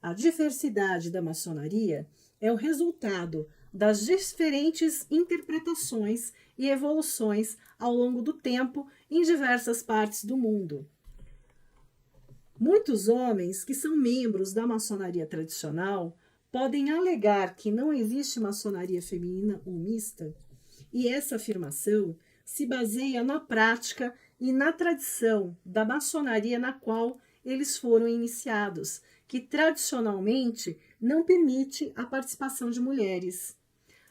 A diversidade da maçonaria é o resultado das diferentes interpretações e evoluções ao longo do tempo em diversas partes do mundo. Muitos homens que são membros da maçonaria tradicional podem alegar que não existe maçonaria feminina ou mista, e essa afirmação se baseia na prática e na tradição da maçonaria na qual eles foram iniciados, que tradicionalmente não permite a participação de mulheres.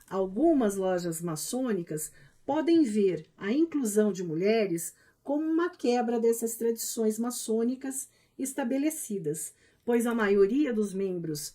Algumas lojas maçônicas podem ver a inclusão de mulheres como uma quebra dessas tradições maçônicas estabelecidas, pois a maioria dos membros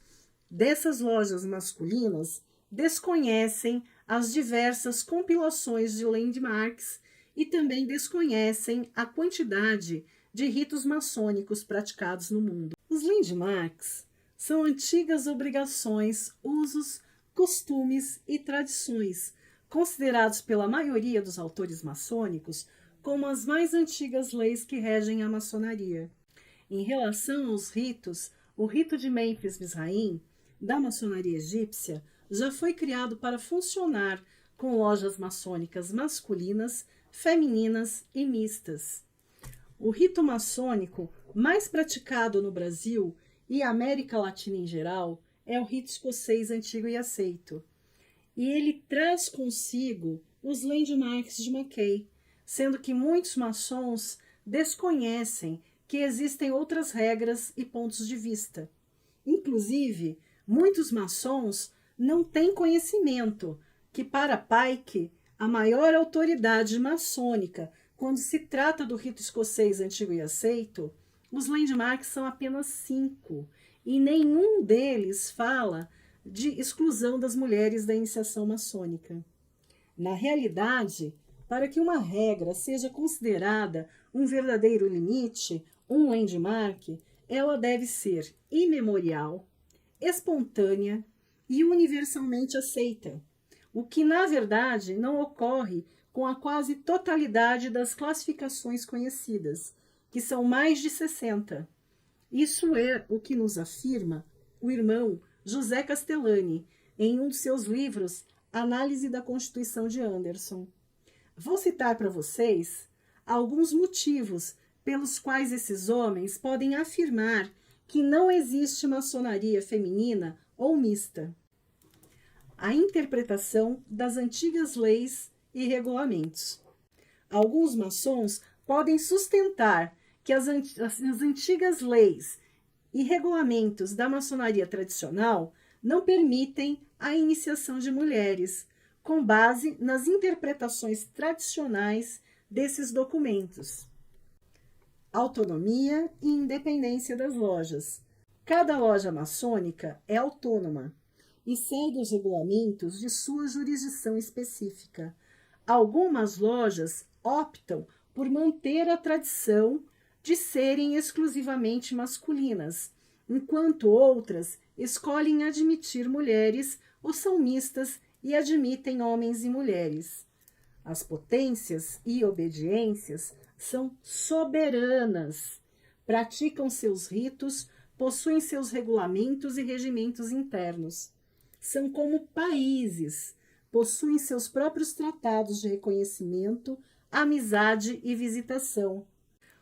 dessas lojas masculinas desconhecem as diversas compilações de landmarks e também desconhecem a quantidade de ritos maçônicos praticados no mundo. Os landmarks são antigas obrigações, usos, costumes e tradições, considerados pela maioria dos autores maçônicos como as mais antigas leis que regem a maçonaria. Em relação aos ritos, o rito de Mênfis-Misraim, da maçonaria egípcia, já foi criado para funcionar com lojas maçônicas masculinas, femininas e mistas. O rito maçônico mais praticado no Brasil e América Latina em geral é o rito escocês antigo e aceito. E ele traz consigo os landmarks de Mackay, sendo que muitos maçons desconhecem que existem outras regras e pontos de vista. Inclusive, muitos maçons não têm conhecimento que, para Pike, a maior autoridade maçônica, quando se trata do rito escocês antigo e aceito, os landmarks são apenas 5, e nenhum deles fala de exclusão das mulheres da iniciação maçônica. Na realidade, para que uma regra seja considerada um verdadeiro limite, um landmark, ela deve ser imemorial, espontânea e universalmente aceita, o que na verdade não ocorre com a quase totalidade das classificações conhecidas, que são mais de 60. Isso é o que nos afirma o irmão José Castellani em um de seus livros, Análise da Constituição de Anderson. Vou citar para vocês alguns motivos pelos quais esses homens podem afirmar que não existe maçonaria feminina ou mista. A interpretação das antigas leis e regulamentos. Alguns maçons podem sustentar que as antigas leis e regulamentos da maçonaria tradicional não permitem a iniciação de mulheres, com base nas interpretações tradicionais desses documentos. Autonomia e independência das lojas. Cada loja maçônica é autônoma e segue os regulamentos de sua jurisdição específica. Algumas lojas optam por manter a tradição de serem exclusivamente masculinas, enquanto outras escolhem admitir mulheres ou são mistas e admitem homens e mulheres. As potências e obediências são soberanas, praticam seus ritos, possuem seus regulamentos e regimentos internos. São como países, possuem seus próprios tratados de reconhecimento, amizade e visitação.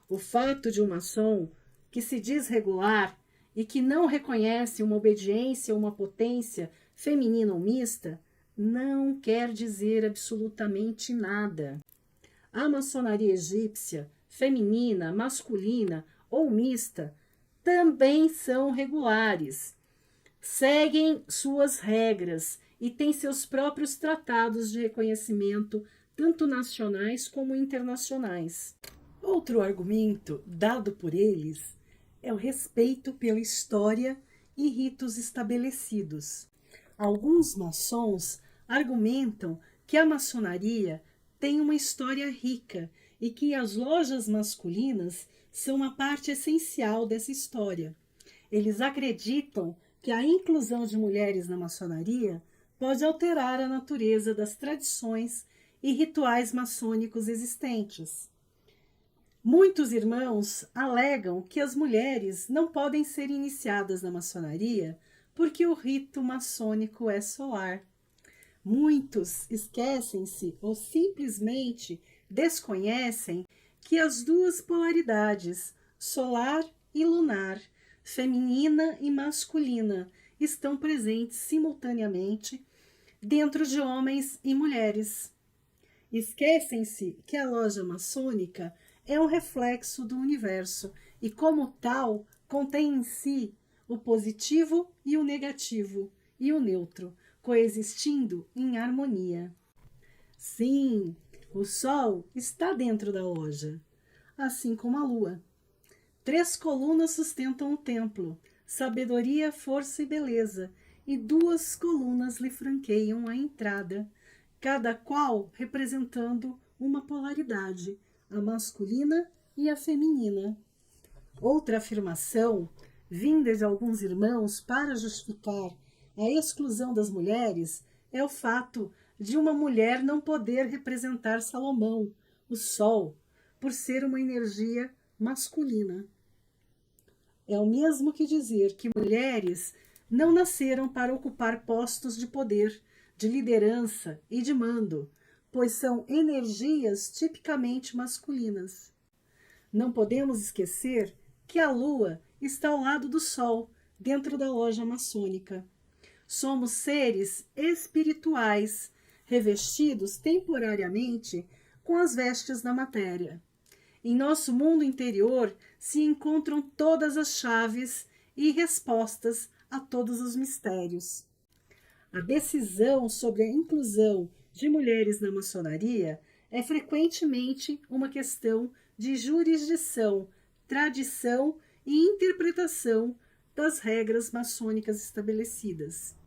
O fato de um maçom que se diz regular e que não reconhece uma obediência ou uma potência feminina ou mista não quer dizer absolutamente nada. A maçonaria egípcia, feminina, masculina ou mista, também são regulares, seguem suas regras e têm seus próprios tratados de reconhecimento, tanto nacionais como internacionais. Outro argumento dado por eles é o respeito pela história e ritos estabelecidos. Alguns maçons argumentam que a maçonaria tem uma história rica e que as lojas masculinas são uma parte essencial dessa história. Eles acreditam que a inclusão de mulheres na maçonaria pode alterar a natureza das tradições e rituais maçônicos existentes. Muitos irmãos alegam que as mulheres não podem ser iniciadas na maçonaria porque o rito maçônico é solar. Muitos esquecem-se ou simplesmente desconhecem que as duas polaridades, solar e lunar, feminina e masculina, estão presentes simultaneamente dentro de homens e mulheres. Esquecem-se que a loja maçônica é um reflexo do universo e, como tal, contém em si o positivo e o negativo e o neutro, coexistindo em harmonia. Sim, o Sol está dentro da loja, assim como a Lua. 3 colunas sustentam o templo, sabedoria, força e beleza, e 2 colunas lhe franqueiam a entrada, cada qual representando uma polaridade, a masculina e a feminina. Outra afirmação, vinda de alguns irmãos para justificar a exclusão das mulheres, é o fato de uma mulher não poder representar Salomão, o Sol, por ser uma energia masculina. É o mesmo que dizer que mulheres não nasceram para ocupar postos de poder, de liderança e de mando, pois são energias tipicamente masculinas. Não podemos esquecer que a Lua está ao lado do Sol, dentro da loja maçônica. Somos seres espirituais, revestidos temporariamente com as vestes da matéria. Em nosso mundo interior se encontram todas as chaves e respostas a todos os mistérios. A decisão sobre a inclusão de mulheres na maçonaria é frequentemente uma questão de jurisdição, tradição e interpretação das regras maçônicas estabelecidas.